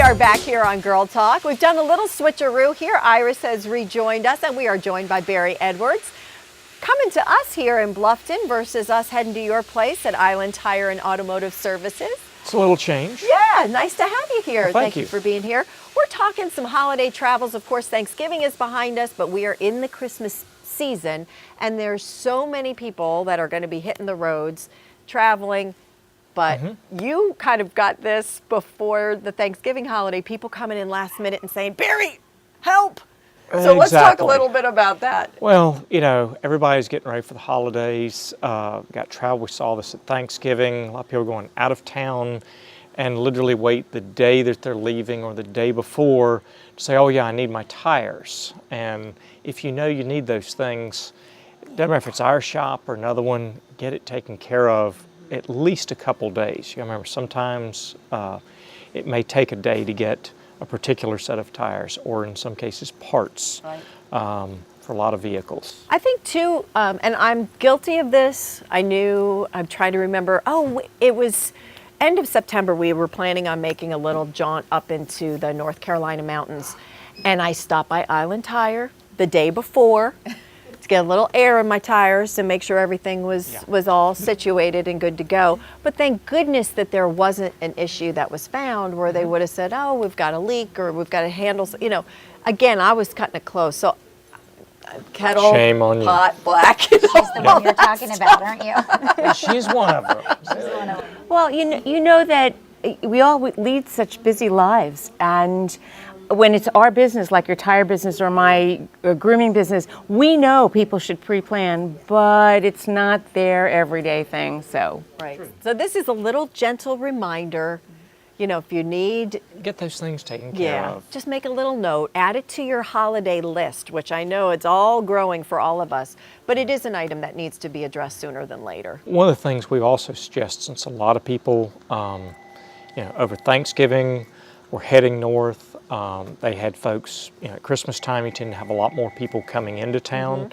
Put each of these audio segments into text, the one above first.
are back here on Girl Talk. We've done a little switcheroo here. Iris has rejoined us, and we are joined by Barry Edwards. Coming to us here in Bluffton versus us heading to your place at Island Tire and Automotive Services. It's a little change. Yeah, nice to have you here. Well, thank you for being here. We're talking some holiday travels. Of course, Thanksgiving is behind us, but we are in the Christmas season, and there's so many people that are going to be hitting the roads, traveling. But you kind of got this before the Thanksgiving holiday, people coming in last minute and saying, Barry, help. So let's talk a little bit about that. Well, you know, everybody's getting ready for the holidays. Got travel. We saw this at Thanksgiving. A lot of people are going out of town and literally wait the day that they're leaving or the day before to say, oh yeah, I need my tires. And if you know you need those things, it doesn't matter if it's our shop or another one, get it taken care of at least a couple days. You remember, sometimes it may take a day to get a particular set of tires, or in some cases parts, for a lot of vehicles. I think too, and I'm guilty of this. I'm trying to remember, it was end of September. We were planning on making a little jaunt up into the North Carolina mountains, and I stopped by Island Tire the day before to get a little air in my tires to make sure everything was all situated and good to go. But thank goodness that there wasn't an issue that was found where they would have said, oh, we've got a leak or we've got a handle. You know, again, I was cutting it close. So kettle, shame on pot, you. black. She's the one you're talking about, aren't you? She's one of them. Well, you know that we all lead such busy lives, and when it's our business, like your tire business or my grooming business, we know people should pre-plan, but it's not their everyday thing, so. Right. So this is a little gentle reminder, you know, if you need, Get those things taken care of. just make a little note, add it to your holiday list, which I know it's all growing for all of us, but it is an item that needs to be addressed sooner than later. One of the things we also suggest, since a lot of people, you know, over Thanksgiving were heading north, they had folks, you know, at Christmas time you tend to have a lot more people coming into town,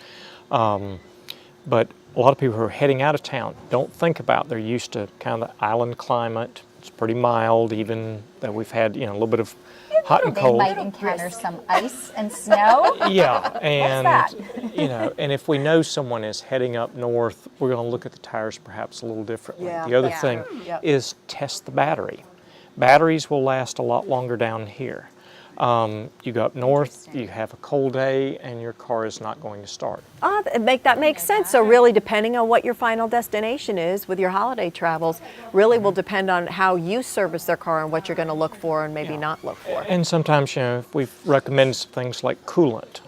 but a lot of people who are heading out of town don't think about, they're used to kind of the island climate. It's pretty mild, even though we've had, you know, a little bit of hot and cold. They might encounter some ice and snow. Yeah, and What's you know, and if we know someone is heading up north, we're going to look at the tires perhaps a little differently. Yeah, the other that's thing true. Yep. is test the battery. Batteries will last a lot longer down here. You go up north, you have a cold day, and your car is not going to start. That makes sense. So really, depending on what your final destination is with your holiday travels, really will depend on how you service their car and what you're going to look for and maybe not look for. And sometimes, you know, we've recommended some things like coolant.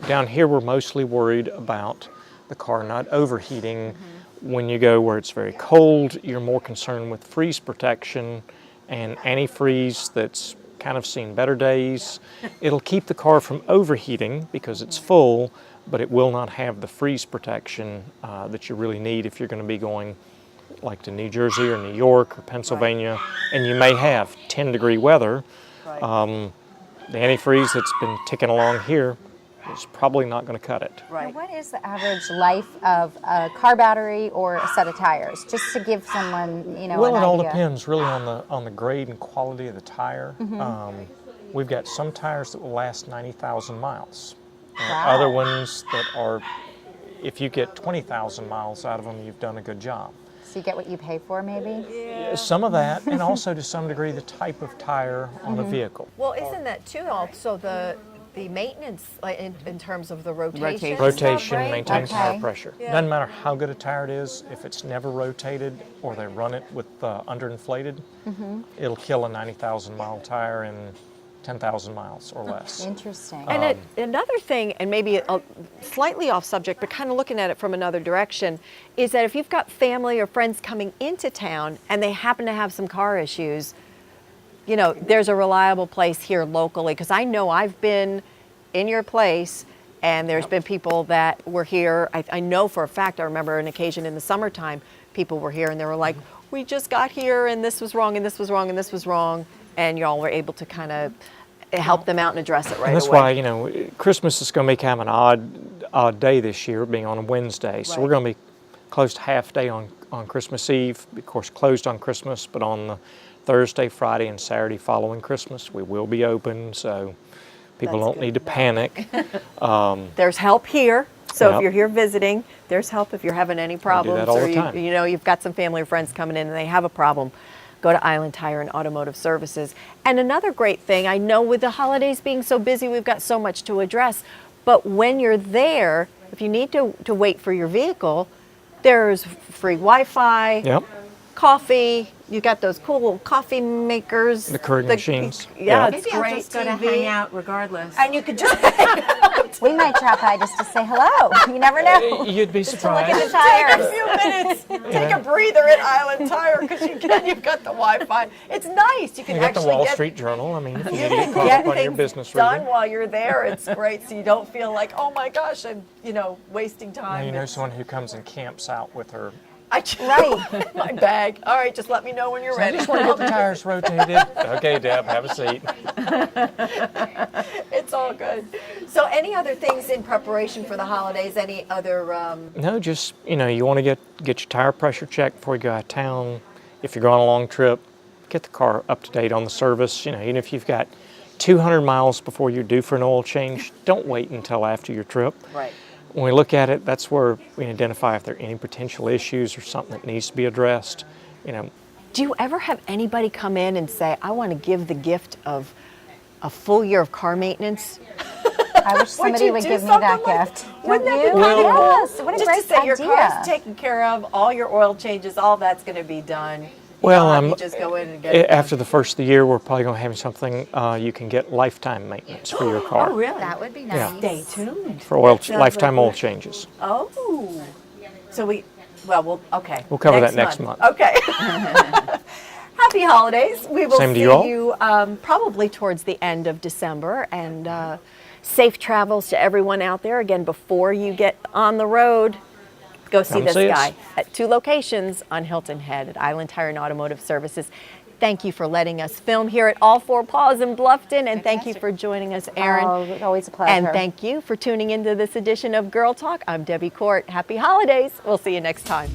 Down here, we're mostly worried about the car not overheating. When you go where it's very cold, you're more concerned with freeze protection and antifreeze that's kind of seen better days. It'll keep the car from overheating because it's full, but it will not have the freeze protection that you really need if you're going to be going like to New Jersey or New York or Pennsylvania, and you may have 10-degree weather. The antifreeze that's been ticking along here is probably not going to cut it. Now, what is the average life of a car battery or a set of tires? Just to give someone, you know, Well, an it all idea. depends really on the grade and quality of the tire. We've got some tires that will last 90,000 miles. Wow. Other ones that are, if you get 20,000 miles out of them, you've done a good job. So you get what you pay for, maybe? Some of that, and also to some degree the type of tire on a vehicle. Well, isn't that too also the maintenance in terms of the rotation? Rotation, right? maintain tire Okay. pressure. Yeah. Doesn't matter how good a tire it is, if it's never rotated or they run it with underinflated, it'll kill a 90,000 mile tire in 10,000 miles or less. Interesting. And another thing, and maybe slightly off subject, but kind of looking at it from another direction, is that if you've got family or friends coming into town and they happen to have some car issues, you know, there's a reliable place here locally, because I know I've been in your place and there's been people that were here. I know for a fact, I remember an occasion in the summertime, people were here and they were like, we just got here and this was wrong and this was wrong and this was wrong. And y'all were able to kind of help them out and address it right away. And that's why, you know, Christmas is going to be kind of an odd day this year, being on a Wednesday. So we're going to be closed half day on Christmas Eve, of course closed on Christmas, but on the Thursday, Friday, and Saturday following Christmas, we will be open, so people That's don't good need to to know. panic. There's help here. So Yep. if you're here visiting, there's help if you're having any problems, all or the time. you know you've got some family or friends coming in and they have a problem. Go to Island Tire and Automotive Services. And another great thing, I know with the holidays being so busy, we've got so much to address. But when you're there, if you need to wait for your vehicle, there's free Wi-Fi, Yep. coffee. You got those cool little coffee makers. The Keurig machines. Yeah, Yep. it's Maybe I'll great just go to TV. hang out regardless. And you could just We might drop by just to say hello. You never know. You'd be Look at surprised. the take a tires. few minutes, take a breather at Island Tire because you've got the Wi-Fi. It's nice. You can You got the actually Wall get, Street Journal. I mean, if you need you to can get caught get up on your things business done reading. while you're there. It's great, so you don't feel like, oh my gosh, I'm wasting Now time. you know It's- someone who comes and camps out with her. I do. Right. My bag. All right, just let me know when you're I ready. just want to get the tires rotated. Okay, Deb, have a seat. It's all good. So, any other things in preparation for the holidays? Any other? No, just you want to get your tire pressure checked before you go out of town. If you're going on a long trip, get the car up to date on the service. Even if you've got 200 miles before you're due for an oil change, don't wait until after your trip. Right. When we look at it, that's where we identify if there are any potential issues or something that needs to be addressed. Do you ever have anybody come in and say, I want to give the gift of a full year of car maintenance? I wish somebody you would do give me something that like- gift. Wouldn't Don't that be you? kind of cool? Yes, what a Just great to say your idea. car's taken care of, all your oil changes, all that's going to be done. Well, you just go in and get it done. after the first of the year, we're probably going to have something you can get lifetime maintenance for your car. Oh, really? That would be Yeah. nice. Stay tuned. For oil, That sounds lifetime like oil fun. changes. Oh. So we'll okay. We'll cover that next month. Okay. Happy holidays. We will Same to see you all. you probably towards the end of December, and safe travels to everyone out there. Again, before you get on the road, go see Come this see us. guy at 2 locations on Hilton Head at Island Tire and Automotive Services. Thank you for letting us film here at All Four Paws in Bluffton, and thank you for joining us, Erin. Oh, it's always a pleasure. And thank you for tuning into this edition of Girl Talk. I'm Debbie Court. Happy holidays. We'll see you next time.